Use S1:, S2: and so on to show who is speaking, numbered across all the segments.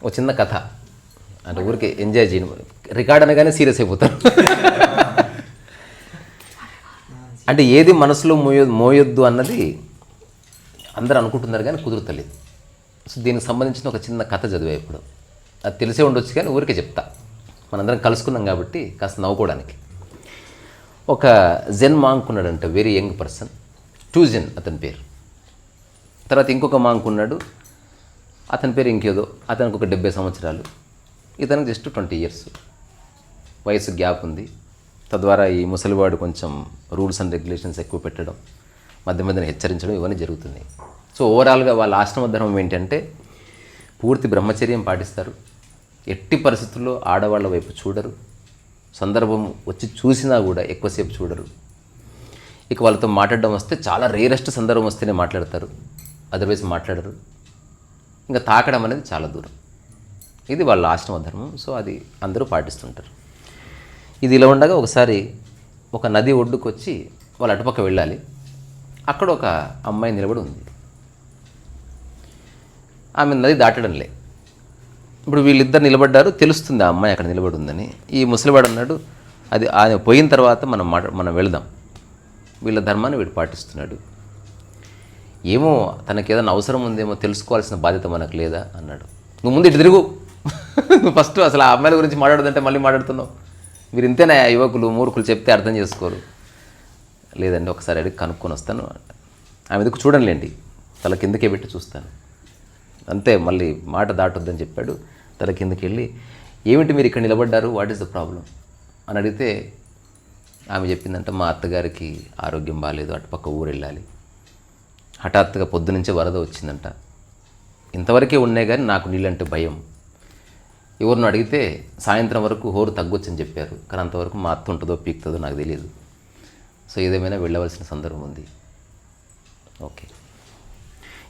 S1: ఒక చిన్న కథ అంటే ఊరికి ఎంజాయ్ చేయను, రికార్డ్ అనగానే సీరియస్ అయిపోతారు. అంటే ఏది మనసులో మోయొద్దు అన్నది అందరూ అనుకుంటున్నారు కానీ కుదురుతలేదు. సో దీనికి సంబంధించిన ఒక చిన్న కథ చదివా ఇప్పుడు. అది తెలిసే ఉండొచ్చు కానీ ఊరికే చెప్తా, మనందరం కలుసుకున్నాం కాబట్టి కాస్త నవ్వుకోవడానికి. ఒక జెన్ మాంక్ ఉన్నాడంట, వెరీ యంగ్ పర్సన్, టూజెన్ అతని పేరు. తర్వాత ఇంకొక మాంక్ ఉన్నాడు, అతని పేరు ఇంకేదో, అతనికి ఒక 70 సంవత్సరాలు, ఇతనికి జస్ట్ 20 years వయసు గ్యాప్ ఉంది. తద్వారా ఈ ముసలివాడు కొంచెం రూల్స్ అండ్ రెగ్యులేషన్స్ ఎక్కువ పెట్టడం, మధ్య మధ్యన హెచ్చరించడం ఇవన్నీ జరుగుతున్నాయి. సో ఓవరాల్గా వాళ్ళ ఆశ్రమ ధర్మం ఏంటంటే పూర్తి బ్రహ్మచర్యం పాటిస్తారు, ఎట్టి పరిస్థితుల్లో ఆడవాళ్ళ వైపు చూడరు, సందర్భం వచ్చి చూసినా కూడా ఎక్కువసేపు చూడరు. ఇక వాళ్ళతో మాట్లాడడం వస్తే చాలా రేరెస్ట్ సందర్భం వస్తేనే మాట్లాడతారు, అదర్వైజ్ మాట్లాడరు. ఇంకా తాకడం అనేది చాలా దూరం. ఇది వాళ్ళ ఆశ్రమ ధర్మం. సో అది అందరూ పాటిస్తుంటారు. ఇది ఇలా ఉండగా ఒకసారి ఒక నది ఒడ్డుకు వచ్చి వాళ్ళు అటుపక్క వెళ్ళాలి. అక్కడ ఒక అమ్మాయి నిలబడి ఉంది. ఆమె నది దాటడంలే. ఇప్పుడు వీళ్ళిద్దరు నిలబడ్డారు, తెలుస్తుంది ఆ అమ్మాయి అక్కడ నిలబడి ఉందని. ఈ ముసలివాడు అన్నాడు, అది ఆయన పోయిన తర్వాత మనం వెళదాం, వీళ్ళ ధర్మాన్ని వీడు పాటిస్తున్నాడు, ఏమో తనకి ఏదైనా అవసరం ఉందేమో తెలుసుకోవాల్సిన బాధ్యత మనకు లేదా అన్నాడు. నువ్వు ముందు ఇటు తిరుగు, నువ్వు ఫస్ట్ అసలు ఆ అమ్మాయిల గురించి మాట్లాడదంటే మళ్ళీ మాట్లాడుతున్నావు, మీరు ఇంతేనా యువకులు మూర్ఖులు, చెప్తే అర్థం చేసుకోరు. లేదండి ఒకసారి అడిగి కనుక్కొని వస్తాను. ఆమె ఎందుకు చూడంలేండి, తల కిందకే పెట్టి చూస్తాను అంతే, మళ్ళీ మాట దాటొద్దని చెప్పాడు. తల కిందకి వెళ్ళి, ఏమిటి మీరు ఇక్కడ నిలబడ్డారు, వాట్ ఈస్ ద ప్రాబ్లం అని అడిగితే ఆమె చెప్పిందంటే, మా అత్తగారికి ఆరోగ్యం బాగాలేదు, అటుపక్క ఊరు వెళ్ళాలి, హఠాత్తుగా పొద్దునుంచే వరద వచ్చిందంట, ఇంతవరకే ఉన్నాయి కానీ నాకు నీళ్ళంటే భయం, ఎవరిని అడిగితే సాయంత్రం వరకు హోరు తగ్గొచ్చని చెప్పారు, కానీ అంతవరకు మా అత్త ఉంటుందో పీకుతుందో నాకు తెలియదు, సో ఏదేమైనా వెళ్ళవలసిన సందర్భం ఉంది. ఓకే,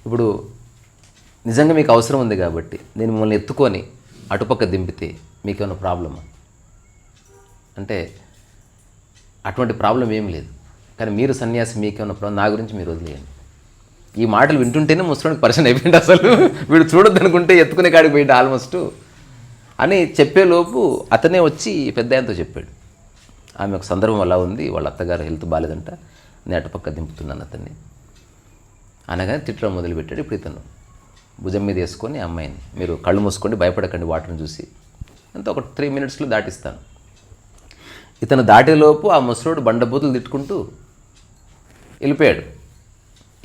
S1: ఇప్పుడు నిజంగా మీకు అవసరం ఉంది కాబట్టి నేను మిమ్మల్ని ఎత్తుకొని అటుపక్క దింపితే మీకేమైనా ప్రాబ్లమా అంటే అటువంటి ప్రాబ్లం ఏం లేదు, కానీ మీరు సన్యాసి మీకేమైనా ప్రాబ్లం, నా గురించి మీరు వదిలేయండి. ఈ మాటలు వింటుంటేనే ముసలికి పరిచయం అయిపోయింది, అసలు వీడు చూడొద్దు అనుకుంటే ఎత్తుకునే కాడికి పోయింది ఆల్మోస్ట్ అని చెప్పేలోపు అతనే వచ్చి పెద్ద ఆయనతో చెప్పాడు, ఆమె ఒక సందర్భం అలా ఉంది, వాళ్ళ అత్తగారు హెల్త్ బాగాలేదంట, నేను అటుపక్క దింపుతున్నాను అతన్ని అనగానే తిట్టడం మొదలుపెట్టాడు. ఇప్పుడు ఇతను భుజం మీద వేసుకొని అమ్మాయిని, మీరు కళ్ళు మూసుకోండి, భయపడకండి వాటర్ని చూసి, అంతా ఒక 3 minutesలో దాటిస్తాను. ఇతను దాటేలోపు ఆ ముసలోడు బండబూతులు తిట్టుకుంటూ వెళ్ళిపోయాడు.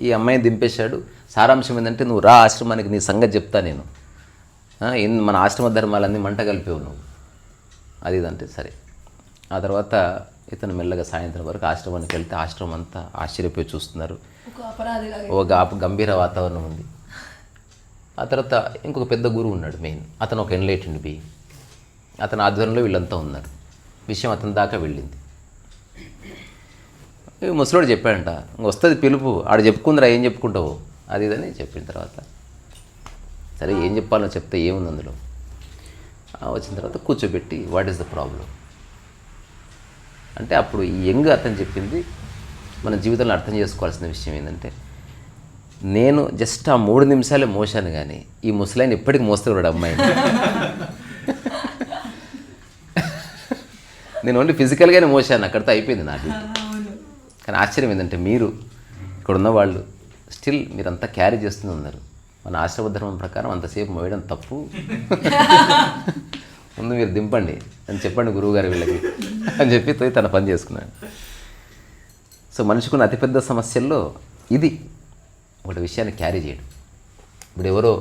S1: ఈ అమ్మాయిని దింపేశాడు. సారాంశం ఏంటంటే, నువ్వు రా ఆశ్రమానికి, నీ సంగతి చెప్తా నేను, మన ఆశ్రమ ధర్మాలన్నీ మంట కలిపేవు నువ్వు, అది ఇదంటే సరే. ఆ తర్వాత ఇతను మెల్లగా సాయంత్రం వరకు ఆశ్రమానికి వెళ్తే ఆశ్రమం అంతా ఆశ్చర్యపోయి చూస్తున్నారు, ఒక గంభీర వాతావరణం ఉంది. ఆ తర్వాత ఇంకొక పెద్ద గురువు ఉన్నాడు మెయిన్, అతను ఒక ఎన్లైటెండ్ బీయింగ్, అతని ఆధ్వర్యంలో వీళ్ళంతా ఉన్నారు. విషయం అతని దాకా వెళ్ళింది. ముసలోడు చెప్పాడంట, వస్తుంది పిలుపు, ఆడు చెప్పుకుందిరా, ఏం చెప్పుకుంటావు అది ఇదని చెప్పిన తర్వాత, సరే ఏం చెప్పాలో చెప్తే ఏముంది అందులో. వచ్చిన తర్వాత కూర్చోబెట్టి, వాట్ ఈస్ ద ప్రాబ్లం అంటే, అప్పుడు ఈ యంగ్ అతను చెప్పింది మన జీవితంలో అర్థం చేసుకోవాల్సిన విషయం ఏంటంటే, నేను జస్ట్ ఆ 3 నిమిషాలే మోసాను కానీ ఈ ముసలాయన ఎప్పటికీ మోస్తున్నాడు అమ్మాయిని. నేను ఓన్లీ ఫిజికల్గానే మోసాను, అక్కడితో అయిపోయింది నాకు. కానీ ఆశ్చర్యం ఏంటంటే, మీరు ఇక్కడ ఉన్న వాళ్ళు స్టిల్ మీరంతా క్యారీ చేస్తూనే ఉన్నారు. మన ఆశ్రమ ధర్మం ప్రకారం అంతసేపు మోయడం తప్పు, ముందు మీరు దింపండి అని చెప్పండి గురువుగారు వీళ్ళకి అని చెప్పి తన పని చేసుకున్నాడు. సో మనిషికున్న అతిపెద్ద సమస్యల్లో ఇది ఒకటి, విషయాన్ని క్యారీ చేయడం. ఇప్పుడు ఎవరో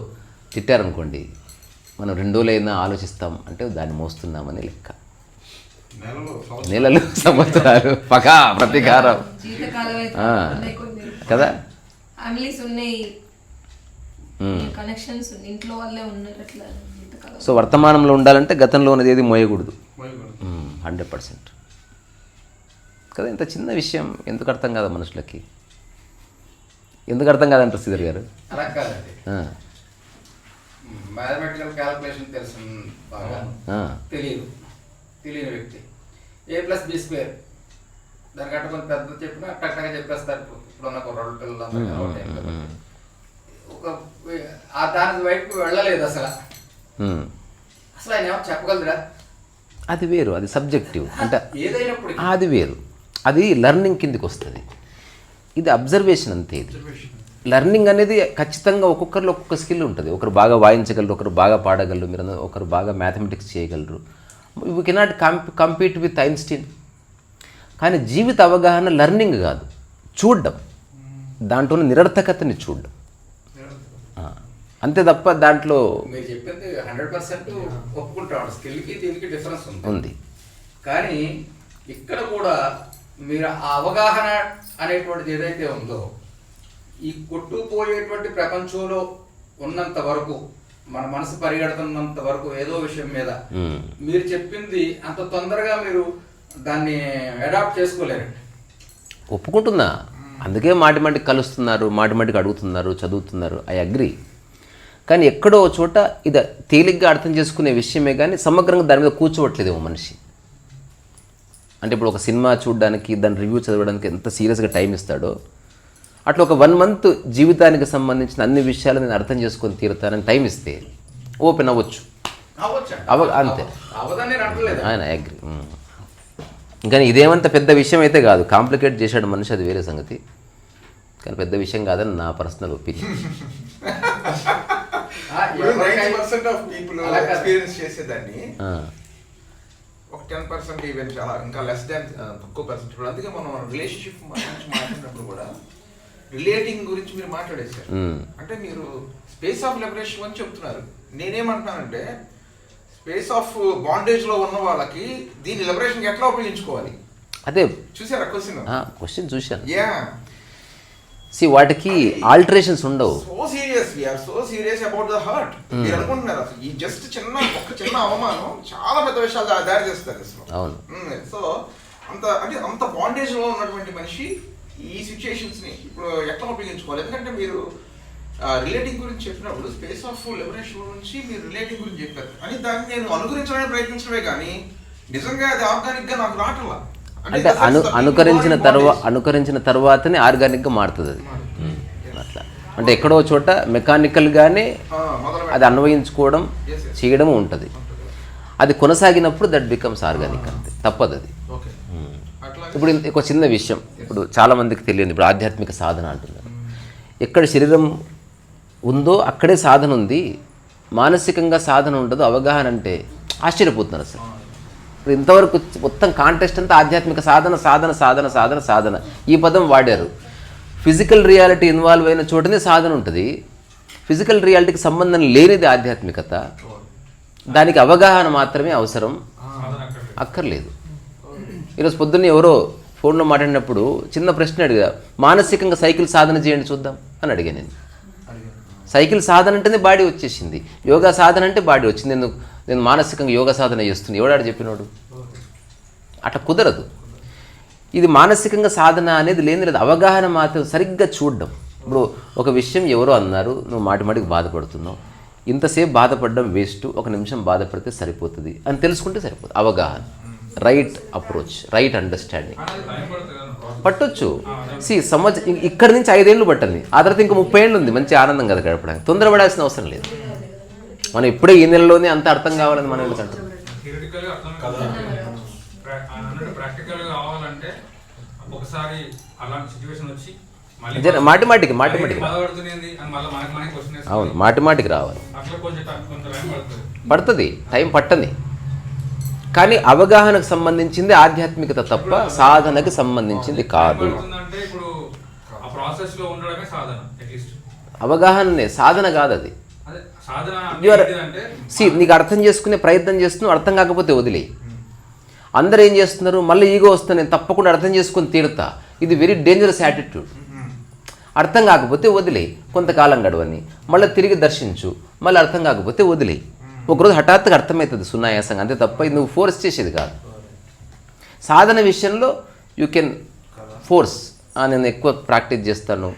S1: తిట్టారనుకోండి, మనం 2 రోజులైనా ఆలోచిస్తాం అంటే దాన్ని మోస్తున్నామని లెక్క. నెలలు సంవత్సరాలు పకా ప్రతీకారం కదా. సో వర్తమానంలో ఉండాలంటే గతంలో ఉన్నది ఏది మోయకూడదు 100% కదా. ఇంత చిన్న విషయం ఎందుకు అర్థం కాదా మనుషులకి, ఎందుకు అర్థం కాదంటారు శ్రీధర్ గారు?
S2: అలా కాదండి, మ్యాథమెటికల్ క్యాలిక్యులేషన్ తెలుసు బాగా, తెలియని వ్యక్తి A+B² దానికంటే కొంచెం పెద్ద చెప్పినా కరెక్ట్గా చెప్పేస్తారు. ఇప్పుడున్న కుర్రాళ్ళు పిల్లలు ఒక దాని వైపు వెళ్ళలేదు అసలు.
S1: ఉమ్.
S2: అసలు ఆయన ఏమో చెప్పగలరా?
S1: అది వేరు, అది సబ్జెక్టివ్. అంటే
S2: ఏదైనప్పుడు
S1: అది వేరు, అది లెర్నింగ్ కిందికి వస్తుంది. ఇది అబ్జర్వేషన్ అంతే. ఇది లెర్నింగ్ అనేది ఖచ్చితంగా ఒక్కొక్కరిలో ఒక్కొక్క స్కిల్ ఉంటుంది. ఒకరు బాగా వాయించగలరు, ఒకరు బాగా పాడగలరు, మీరు ఒకరు బాగా మ్యాథమెటిక్స్ చేయగలరు. We cannot compete with Einstein. కానీ జీవిత అవగాహన లెర్నింగ్ కాదు, చూడడం, దాంట్లో నిరర్థకతని చూడడం అంతే తప్ప దాంట్లో
S2: మీరు చెప్పింది 100% ఒప్పుకుంటాం. స్కిల్కి దీనికి డిఫరెన్స్
S1: ఉంది.
S2: కానీ ఇక్కడ కూడా మీరు ఆ అవగాహన అనేటువంటిది ఏదైతే ఉందో, ఈ కొట్టుపోయేటువంటి ప్రపంచంలో ఉన్నంత వరకు, మన మనసు పరిగెడుతున్నంత వరకు ఏదో విషయం మీద మీరు చెప్పింది అంత తొందరగా మీరు దాన్ని అడాప్ట్ చేసుకోలేరండి.
S1: ఒప్పుకుంటున్నా. అందుకే మాటి మాటికి కలుస్తున్నారు, మాటి మాటికి అడుగుతున్నారు, చదువుతున్నారు. I agree. కానీ ఎక్కడో చోట ఇది తేలిగ్గా అర్థం చేసుకునే విషయమే కానీ సమగ్రంగా దాని మీద కూర్చోవట్లేదేమో మనిషి. అంటే ఇప్పుడు ఒక సినిమా చూడడానికి, దాని రివ్యూ చదవడానికి ఎంత సీరియస్గా టైం ఇస్తాడో, అట్లా ఒక 1 month జీవితానికి సంబంధించిన అన్ని విషయాలు నేను అర్థం చేసుకొని తీరుతానని టైం ఇస్తే ఓపెన్ అవ్వచ్చు. అంతే ఆయన అగ్రి. కానీ ఇదేమంత పెద్ద విషయం అయితే కాదు. కాంప్లికేట్ చేశాడు మనిషి, అది వేరే సంగతి. కానీ పెద్ద విషయం కాదని నా personal opinion.
S3: 90% of people experience చేసేదాన్ని ఒక 10% ఈవెన్ చాలా ఇంకా లెస్ దాన్ తక్కువ పర్సెంట్. ఇప్పుడు అందుకే మనం రిలేషన్షిప్ గురించి మాట్లాడినప్పుడు కూడా రిలేటింగ్ గురించి మీరు మాట్లాడేశారు. అంటే మీరు స్పేస్ ఆఫ్ లిబరేషన్ అని చెప్తున్నారు. నేనేమంటున్నానంటే స్పేస్ ఆఫ్ బాండేజ్ లో ఉన్న వాళ్ళకి దీని లిబరేషన్ ఎట్లా ఉపయోగించుకోవాలి
S1: అదే
S3: చూసారా క్వశ్చన్
S1: చూశాను.
S3: యా
S1: వాటికి ఆల్టరేషన్స్ ఉండవు.
S3: So serious we are so serious about the hurt. మీరు అనుకుంటున్నారు అసలు ఈ జస్ట్ చిన్న అవమానం చాలా పెద్ద విషయాలు దారి చేస్తారు అసలు.
S1: అవును.
S3: సో అంత బాండేజ్ లో ఉన్నటువంటి మనిషి ఈ సిచ్యుయేషన్స్ ని ఇప్పుడు ఎట్లా ఉపయోగించుకోవాలి? ఎందుకంటే మీరు రిలేటింగ్ గురించి చెప్పినప్పుడు స్పేస్ ఆఫ్ లిబరేషన్ గురించి మీరు రిలేటింగ్ గురించి చెప్పారు అని దాన్ని నేను అనుకరించడానికి ప్రయత్నించడమే కానీ నిజంగా అది ఆర్గానిక్ గా నాకు రావట్లా.
S1: అంటే అనుకరించిన తర్వాతనే ఆర్గానిక్గా మారుతుంది అది. అట్లా అంటే ఎక్కడో చోట మెకానికల్గానే అది అన్వయించుకోవడం చేయడం ఉంటుంది. అది కొనసాగినప్పుడు దట్ బికమ్స్ ఆర్గానిక్, అంతే, తప్పదు అది. ఇప్పుడు ఒక చిన్న విషయం, ఇప్పుడు చాలామందికి తెలియదు. ఇప్పుడు ఆధ్యాత్మిక సాధన అంటున్నారు. ఎక్కడ శరీరం ఉందో అక్కడే సాధన ఉంది, మానసికంగా సాధన ఉండదు. అవగాహన అంటే ఆశ్చర్యపోతున్నారు అసలు. ఇప్పుడు ఇంతవరకు మొత్తం కాంటెస్ట్ అంతా ఆధ్యాత్మిక సాధన సాధన సాధన సాధన సాధన ఈ పదం వాడారు. ఫిజికల్ రియాలిటీ ఇన్వాల్వ్ అయిన చోటనే సాధన ఉంటుంది. ఫిజికల్ రియాలిటీకి సంబంధం లేనిది ఆధ్యాత్మికత. దానికి అవగాహన మాత్రమే అవసరం, అక్కర్లేదు. ఈరోజు పొద్దున్నే ఎవరో ఫోన్లో మాట్లాడినప్పుడు చిన్న ప్రశ్న అడిగా, మానసికంగా సైకిల్ సాధన చేయండి చూద్దాం అని అడిగా నేను. సైకిల్ సాధన అంటేనే బాడీ వచ్చేసింది, యోగా సాధన అంటే బాడీ వచ్చింది. నేను మానసికంగా యోగా సాధన చేస్తుంది, ఎవడాడు చెప్పినోడు? అట్లా కుదరదు. ఇది మానసికంగా సాధన అనేది లేదు, అవగాహన మాత్రం సరిగ్గా చూడడం. ఇప్పుడు ఒక విషయం ఎవరో అన్నారు, నువ్వు మాటికి బాధపడుతున్నావు, ఇంతసేపు బాధపడడం వేస్ట్, 1 నిమిషం బాధపడితే సరిపోతుంది అని తెలుసుకుంటే సరిపోతుంది. అవగాహన, రైట్ అప్రోచ్, రైట్ అండర్స్టాండింగ్ పట్టొచ్చు. ఇక్కడి నుంచి 5 ఏళ్ళు పట్టింది, ఆ తర్వాత ఇంకా 30 ఏళ్ళు ఉంది మంచి ఆనందం కదా గడపడానికి. తొందరపడాల్సిన అవసరం లేదు. మనం ఇప్పుడే ఈ నెలలోనే అంత అర్థం కావాలని మనం ఎందుకంటాం? మాటిమాటికి అవును, మాటిమాటికి రావాలి, పడుతుంది, టైం పట్టని. కానీ అవగాహనకు సంబంధించింది ఆధ్యాత్మికత తప్ప సాధనకి సంబంధించింది కాదు. అవగాహననే సాధన కాదు అది. నీకు అర్థం చేసుకునే ప్రయత్నం చేస్తున్నావు, అర్థం కాకపోతే వదిలే. అందరూ ఏం చేస్తున్నారు, మళ్ళీ ఈగో వస్తుంది, నేను తప్పకుండా అర్థం చేసుకుని తీరుతా. ఇది వెరీ డేంజరస్ యాటిట్యూడ్. అర్థం కాకపోతే వదిలే, కొంతకాలం గడవని, మళ్ళీ తిరిగి దర్శించు, మళ్ళీ అర్థం కాకపోతే వదిలే. ఒకరోజు హఠాత్తుగా అర్థమవుతుంది సునాయాసంగా, అంతే తప్ప ఇది నువ్వు ఫోర్స్ చేసేది కాదు. సాధన విషయంలో యూ కెన్ ఫోర్స్, నేను ఎక్కువ ప్రాక్టీస్ చేస్తాను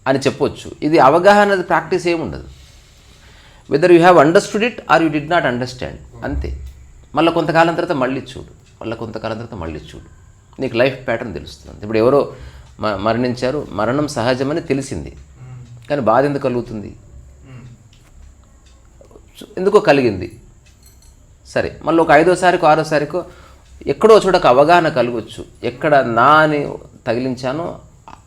S1: అని చెప్పొచ్చు. ఇది అవగాహన ప్రాక్టీస్ ఏముండదు. Whether you have understood it or you did not understand, అంతే. మళ్ళీ కొంతకాలం తర్వాత మళ్ళీ చూడు, నీకు లైఫ్ ప్యాటర్న్ తెలుస్తుంది. ఇప్పుడు ఎవరో మరణించారు, మరణం సహజమని తెలిసింది, కానీ బాధ ఎందుకు కలుగుతుంది? ఎందుకో కలిగింది. సరే, మళ్ళీ ఒక 5వ సారికో 6వ సారికో ఎక్కడో చూడక అవగాహన కలగవచ్చు. ఎక్కడ నా అని తగిలించానో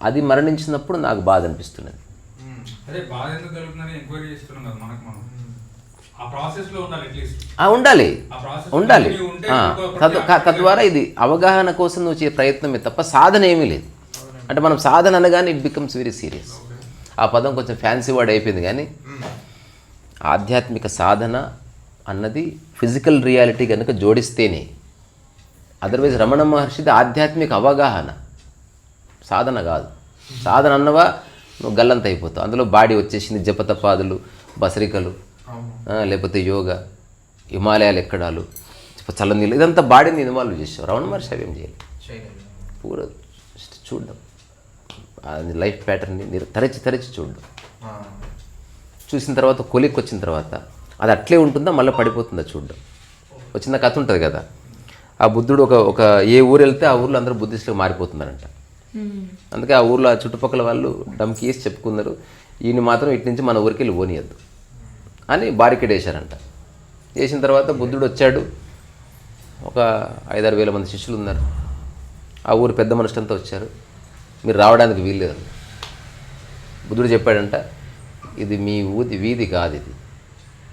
S1: అది మరణించినప్పుడు నాకు బాధ అనిపిస్తున్నది.
S4: అదే బాధ ఎందుకు కలుగుతుందని ఎంక్వైరీ చేస్తున్నాం కదా మనకు మనం. ఆ ప్రాసెస్లో ఉండాలి అట్లీస్ట్.
S1: ఉండాలి. తద్వారా ఇది అవగాహన కోసం నువ్వు చేసే ప్రయత్నమే తప్ప సాధన ఏమీ లేదు. అంటే మనం సాధన అనగానే ఇట్ బికమ్స్ వెరీ సీరియస్. ఆ పదం కొంచెం ఫ్యాన్సీ వర్డ్ అయిపోయింది. కానీ ఆధ్యాత్మిక సాధన అన్నది ఫిజికల్ రియాలిటీ కనుక జోడిస్తేనే. అదర్వైజ్ రమణ మహర్షిది ఆధ్యాత్మిక అవగాహన, సాధన కాదు. సాధన అన్నవా నువ్వు గల్లంత అయిపోతావు. అందులో బాడీ వచ్చేసింది, జపతపాదులు, బసరికలు, లేకపోతే యోగా, హిమాలయాలు ఎక్కడాలు, చల్లనీళ్ళు, ఇదంతా బాడీని ఇన్వాల్వ్ చేసావు. రమణ మహర్షి అవేం చేయాలి? పూర చూడడం, అది లైఫ్ ప్యాటర్న్ని తరచి చూడడం. చూసిన తర్వాత కొలిక్కి వచ్చిన తర్వాత అది అట్లే ఉంటుందా మళ్ళీ పడిపోతుందా చూడడం. ఒక చిన్న కథ ఉంటుంది కదా, ఆ బుద్ధుడు ఒక ఏ ఊరు వెళ్తే ఆ ఊర్లో అందరూ బుద్ధిస్టులు మారిపోతున్నారంట. అందుకే ఆ ఊర్లో ఆ చుట్టుపక్కల వాళ్ళు డమ్కి వేసి చెప్పుకున్నారు, ఈయన మాత్రం ఇటు నుంచి మన ఊరికి వెళ్ళి పోనీయద్దు అని బారికేడ్ వేశారంట. వేసిన తర్వాత బుద్ధుడు వచ్చాడు. ఒక 5-6 వేల మంది శిష్యులు ఉన్నారు. ఆ ఊరు పెద్ద మనుషులంతా వచ్చారు. మీరు రావడానికి వీల్లేదు. బుద్ధుడు చెప్పాడంట, ఇది మీ వీధి కాదు,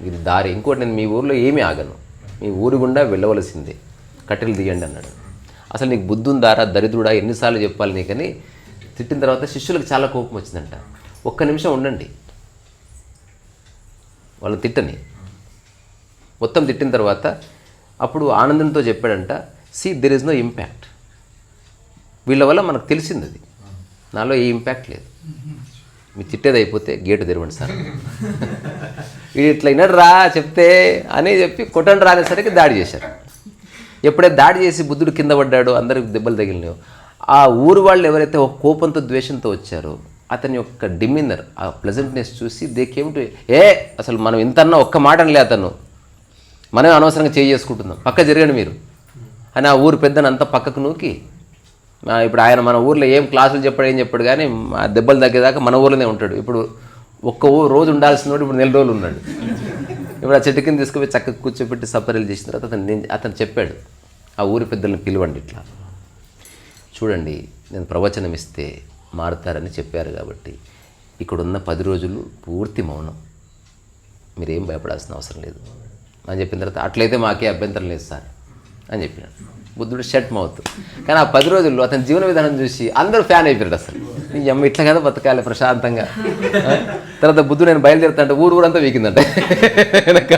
S1: ఇది దారి. ఇంకోటి, నేను మీ ఊరిలో ఏమీ ఆగను, మీ ఊరు గుండా వెళ్ళవలసిందే, కట్టెలు తీయండి అన్నాడు. అసలు నీకు బుద్ధి ఉందారా దరిద్రుడా, ఎన్నిసార్లు చెప్పాలి నీకని తిట్టిన తర్వాత శిష్యులకు చాలా కోపం వచ్చిందంట. ఒక్క నిమిషం ఉండండి, వాళ్ళని తిట్టని. మొత్తం తిట్టిన తర్వాత అప్పుడు ఆనందంతో చెప్పాడంట, see there is no impact. వీళ్ళ వల్ల మనకు తెలిసింది అది, నాలో ఏ ఇంపాక్ట్ లేదు. మీ తిట్టేది అయిపోతే గేటు తెరవండి సార్. వీడు ఇట్లా వినడు రా చెప్తే అని చెప్పి కొట్టండి రా అనేసరికి దాడి చేశారు. ఎప్పుడైతే దాడి చేసి బుద్ధుడు కింద పడ్డాడో, అందరికి దెబ్బలు తగిలినాయో, ఆ ఊరు వాళ్ళు ఎవరైతే ఒక కోపంతో ద్వేషంతో వచ్చారో అతని యొక్క డిమినర్, ఆ ప్లెజెంట్నెస్ చూసి దే కేమ్ టు, అసలు మనం ఇంతన్నా ఒక్క మాట అనలే అతను, మనమే అనవసరంగా చేసుకుంటున్నాం, పక్క జరగండి మీరు అని ఆ ఊరు పెద్దని అంతా పక్కకు నూకి, ఇప్పుడు ఆయన మన ఊర్లో ఏం క్లాసులు చెప్పాడు ఏం చెప్పాడు కానీ ఆ దెబ్బలు తగ్గేదాకా మన ఊర్లోనే ఉంటాడు. ఇప్పుడు ఒక్క రోజు ఉండాల్సిన వాడు ఇప్పుడు 4 రోజులు ఉన్నాడు. ఇప్పుడు ఆ చెట్టు కింద తీసుకుపోయి చక్కగా కూర్చోబెట్టి సపరీలు చేసిన తర్వాత అతను చెప్పాడు, ఆ ఊరి పెద్దలను పిలవండి, ఇట్లా చూడండి నేను ప్రవచనం ఇస్తే మారుతారని చెప్పారు కాబట్టి ఇక్కడున్న 10 రోజులు పూర్తి మౌనం, మీరేం భయపడాల్సిన అవసరం లేదు అని చెప్పిన తర్వాత, అట్లయితే మాకే అభ్యంతరం లేదు సార్ అని చెప్పినాడు. బుద్ధుడు షట్ మౌత్. కానీ ఆ 10 రోజుల్లో అతని జీవన విధానం చూసి అందరూ ఫ్యాన్ అయిపోయాడు. అసలు నీ అమ్మ ఇట్లా కదా బతకాలి ప్రశాంతంగా. తర్వాత బుద్ధుడు నేను బయలుదేరుతాంటే ఊరంతా వీకిందంట వెనక.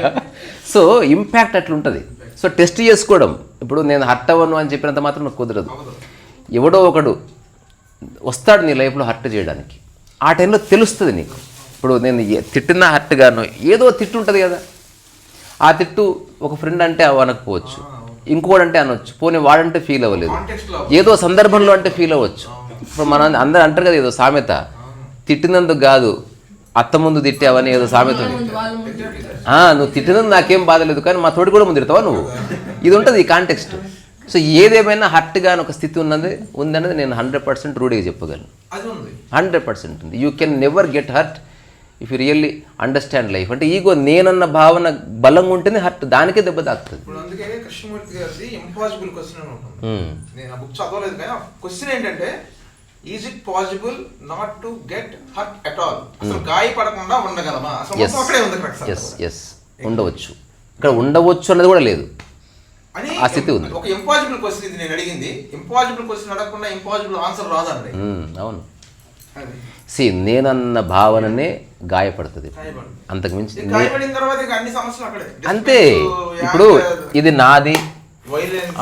S1: సో ఇంపాక్ట్ అట్లుంటుంది. సో టెస్ట్ చేసుకోవడం. ఇప్పుడు నేను హర్ట్ అవ్వను అని చెప్పినంత మాత్రం నాకు కుదరదు. ఎవడో ఒకడు వస్తాడు నీ లైఫ్లో హర్ట్ చేయడానికి. ఆ టైంలో తెలుస్తుంది నీకు. ఇప్పుడు నేను తిట్టినా హర్ట్ గాను ఏదో తిట్టు ఉంటుంది కదా, ఆ తిట్టు ఒక ఫ్రెండ్ అంటే అనకపోవచ్చు, ఇంకోడంటే అనొచ్చు, పోనీ వాడంటే ఫీల్ అవ్వలేదు, ఏదో సందర్భంలో అంటే ఫీల్ అవ్వచ్చు. ఇప్పుడు మన అందరూ అంటారు కదా ఏదో సామెత, తిట్టినందుకు కాదు అత్త ముందు తిట్టావని ఏదో సామెత ఉంది. నువ్వు తిట్టినందుకు నాకేం బాధలేదు కానీ మా తోటి కూడా ముందు తిడతావా నువ్వు, ఇది ఉంటుంది ఈ కాంటెక్స్ట్. సో ఏదేమైనా హర్ట్గా ఒక స్థితి ఉందన్నది నేను 100% రూఢిగా చెప్పగలను. 100% ఉంది. You can never get hurt if you really understand life. అంటే ఈగో నేనన్న భావన బలంగా ఉంటేనే హర్ట్, దానికే దెబ్బ తాకుతుంది.
S3: ఇప్పుడు అందుకే కృష్ణమూర్తి గారిది ఇంపాసిబుల్ క్వశ్చన్ అని ఉంటుంది. నేను ఆ బుక్ చదవలేదు కానీ ఆ క్వశ్చన్ ఏంటంటే, is it possible not to get hurt at all? అసలు గాయపడకుండా ఉండగలమా? అసలు అక్కడే ఉంది.
S1: ఎస్ ఉండవచ్చు, ఇక్కడ ఉండవచ్చు అన్నది కూడా లేదు, ఆ స్థితి ఉంది.
S3: ఒక ఇంపాసిబుల్ క్వశ్చన్ ఇది నేను అడిగింది. ఇంపాసిబుల్ క్వశ్చన్ అడగకుండా ఇంపాసిబుల్ ఆన్సర్ రాదండి.
S1: అవును. నేనన్న భావననే గాయపడుతుంది, అంతకుమించి అంతే. ఇప్పుడు ఇది నాది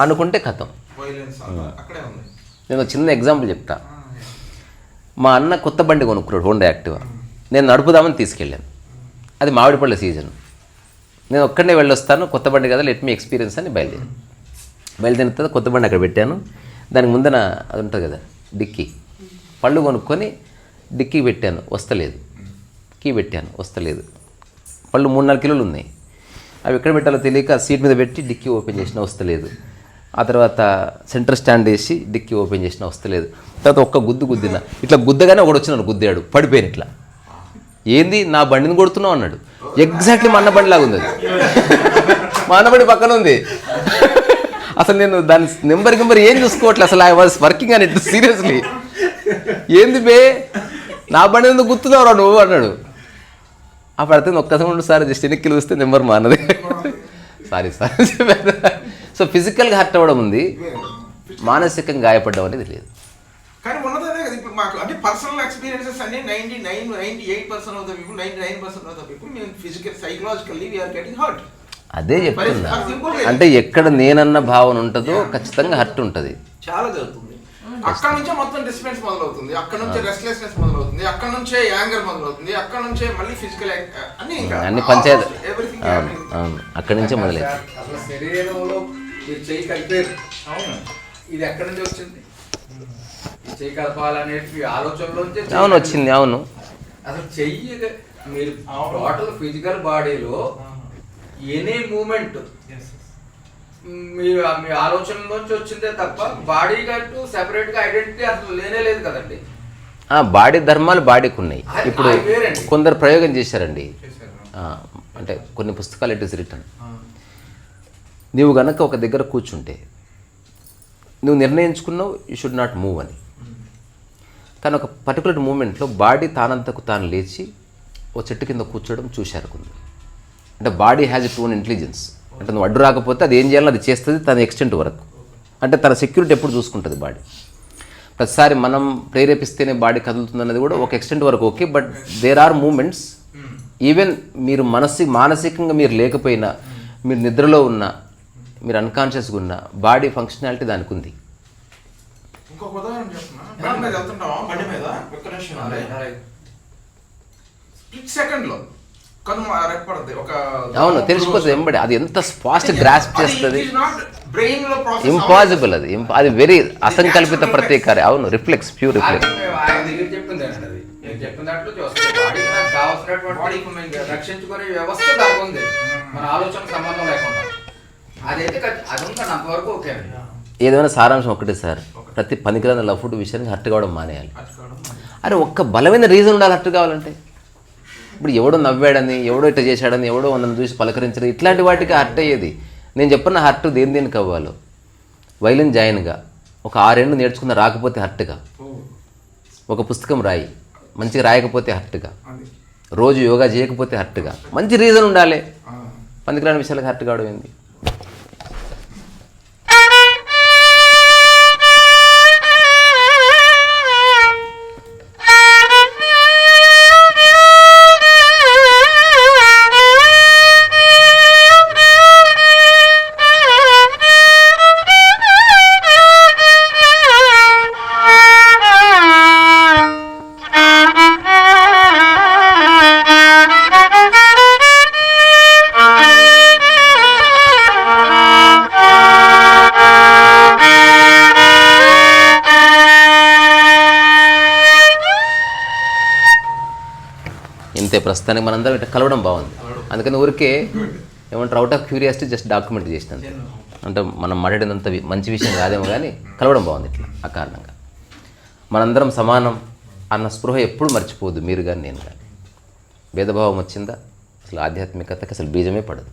S1: అనుకుంటే కథం. నేను చిన్న ఎగ్జాంపుల్ చెప్తా. మా అన్న కొత్త బండి కొనుక్కున్నాడు, హోండా యాక్టివా. నేను నడుపుదామని తీసుకెళ్ళాను. అది మామిడిపళ్ళ సీజన్. నేను ఒక్కడనే వెళ్ళొస్తాను, కొత్త బండి కదా, లెట్ మీ ఎక్స్పీరియన్స్ అని బయలుదేరిన తర్వాత కొత్త బండి అక్కడ పెట్టాను. దానికి ముందన అది ఉంటుంది కదా డిక్కీ, పళ్ళు కొనుక్కొని డిక్కీ పెట్టాను, వస్తలేదు. కీ పెట్టాను, వస్తలేదు. పళ్ళు 3-4 కిలోలు ఉన్నాయి. అవి ఎక్కడ పెట్టాలో తెలియక సీట్ మీద పెట్టి డిక్కీ ఓపెన్ చేసినా వస్తలేదు. ఆ తర్వాత సెంటర్ స్టాండ్ వేసి డిక్కీ ఓపెన్ చేసినా వస్తలేదు. తర్వాత ఒక్క గుద్దిన ఇట్లా గుద్దగానే ఒకడు వచ్చి నన్ను గుద్దాడు, పడిపోయాను. ఇట్లా ఏంది నా బండిని కొడుతున్నావు అన్నాడు. ఎగ్జాక్ట్లీ మా అన్న బండి లాగా ఉంది అది. మా అన్న బండి పక్కన ఉంది. అసలు నేను దాని నెంబర్ ఏం చూసుకోవట్లే అసలు. ఐ వాజ్ వర్కింగ్ అని ఇట్ సీరియస్లీ. ఏంది బే నా బండి ఎందుకు గుర్తుదావురా నువ్వు అన్నాడు. అప్పుడు అయితే ఒక్కసారి సార్ జస్ట్ వెనక్కి చూస్తే నెంబర్ మా అన్నది. సారీ చెప్పాను. సో ఫిజికల్గా హర్ట్ అవ్వడం ఉంది, మానసికంగా గాయపడడం అనేది లేదు.
S3: కానీ ఉన్నదనే కదా ఇప్పుడు మాకు అంటే పర్సనల్ ఎక్స్పీరియన్సెస్ అన్ని 98% of the people 99% of the people మేము physical psychologically we're getting hurt.
S1: అదే చెప్తున్నా. అంటే ఎక్కడ నేనన్న భావన ఉంటుందో ఖచ్చితంగా హర్ట్ ఉంటుంది.
S3: చాలా జరుగుతుంది. అక్కడ నుంచే మొత్తం డిస్టర్బెన్స్ మొదలవుతుంది, అక్కడ నుంచే రెస్ట్లెస్నెస్ మొదలవుతుంది, అక్కడ నుంచే యాంగర్ మొదలవుతుంది, అక్కడ నుంచే మళ్ళీ ఫిజికల్
S1: అన్ని పంచాయతీ అక్కడి నుంచే మొదలైంది.
S2: అసలు శరీరంలో మీరు చెయ్యి కలిపారు, అవును, ఇది ఎక్కడి నుంచి వచ్చింది? చెయ్యి కలపాలనేది ఆలోచనలోంచి
S1: అవును వచ్చింది. అవును,
S2: అసలు చెయ్యి మీరు టోటల్ ఫిజికల్ బాడీలో ఎనీ మూమెంట్ మీరు మీ ఆలోచనలోంచి వచ్చిందే తప్ప బాడీ కంటూ సెపరేట్ గా ఐడెంటిటీ అసలు లేనే లేదు కదండి.
S1: బాడీ ధర్మాలు బాడీకి ఉన్నాయి. ఇప్పుడు కొందరు ప్రయోగం చేశారండి. అంటే కొన్ని పుస్తకాలు ఇట్ ఇస్ రిటర్న్. నువ్వు గనక ఒక దగ్గర కూర్చుంటే నువ్వు నిర్ణయించుకున్నావు యూ షుడ్ నాట్ మూవ్ అని. కానీ ఒక పర్టికులర్ మూమెంట్లో బాడీ తానంతకు తాను లేచి ఓ చెట్టు కింద కూర్చోవడం చూశారు కొందరు. అంటే body has it own intelligence. అంటే నువ్వు అడ్డు రాకపోతే అది ఏం చేయాలో అది చేస్తుంది తన ఎక్స్టెంట్ వరకు. అంటే తన సెక్యూరిటీ ఎప్పుడు చూసుకుంటుంది బాడీ. ప్రతిసారి మనం ప్రేరేపిస్తేనే బాడీ కదులుతుంది అన్నది కూడా ఒక ఎక్స్టెంట్ వరకు okay. But there are moments even మీరు మానసికంగా మీరు లేకపోయినా, మీరు నిద్రలో ఉన్నా, మీరు అన్కాన్షియస్గా ఉన్నా, బాడీ ఫంక్షనాలిటీ దానికి ఉంది.
S3: ఇంకొక ఉదాహరణ చెప్తున్నా. బండి మీద వెళ్తుంటావా, బండి మీద ఒక్క నిమిషం స్ప్లిట్ సెకండ్ లో కన్ను రెప్పడుతుంది. ఒక
S1: అవును తెలిసిపోతుంది ఎంబడి. అది ఎంత ఫాస్ట్ గ్రాస్ప్ చేస్తుంది.
S3: బ్రెయిన్ లో
S1: ఇంపాసిబుల్. అది వెరీ అసంకల్పిత ప్రతీకారి. అవును, రిఫ్లెక్స్, ప్యూర్ రిఫ్లెక్స్.
S2: రక్షించుకునే వ్యవస్థ దానికి ఉంది, మన ఆలోచన సంబంధం లేకుండా. అదైతే అది ఉంటుంది అంతవరకు ఓకే.
S1: ఏదైనా సారాంశం ఒకటే సార్, ప్రతి పనికిరాని లవ్ ఫుడ్ విషయానికి హర్ట్ కావడం మానేయాలి. అరే ఒక్క బలమైన రీజన్ ఉండాలి హర్ట్ కావాలంటే. ఇప్పుడు ఎవడో నవ్వాడని, ఎవడో ఇట్లా చేశాడని, ఎవడో నన్ను చూసి పలకరించడం, ఇట్లాంటి వాటికి హర్ట్ అయ్యేది. నేను చెప్పిన హర్ట్ దేనికి అవ్వాలో, వైలిన్ జాయిన్గా ఒక 6 ఏళ్ళు నేర్చుకున్న రాకపోతే హర్ట్గా, ఒక పుస్తకం రాయి మంచిగా రాయకపోతే హర్ట్గా, రోజు యోగా చేయకపోతే హర్ట్గా, మంచి రీజన్ ఉండాలి. పనికిరాని విషయాలకు హర్ట్ కావడం ఏంది? ఇంతే. ప్రస్తుతానికి మనందరం ఇట్లా కలవడం బాగుంది. అందుకని ఊరికే ఏమంటారు, out of curiosity just document చేసినంత. అంటే మనం మాట్లాడినంత మంచి విషయం కాదేమో కానీ కలవడం బాగుంది ఇట్లా. ఆ కారణంగా మనందరం సమానం అన్న స్పృహ ఎప్పుడు మర్చిపోవద్దు, మీరు కానీ నేను కానీ. భేదభావం వచ్చిందా అసలు ఆధ్యాత్మికతకి అసలు బీజమే పడదు.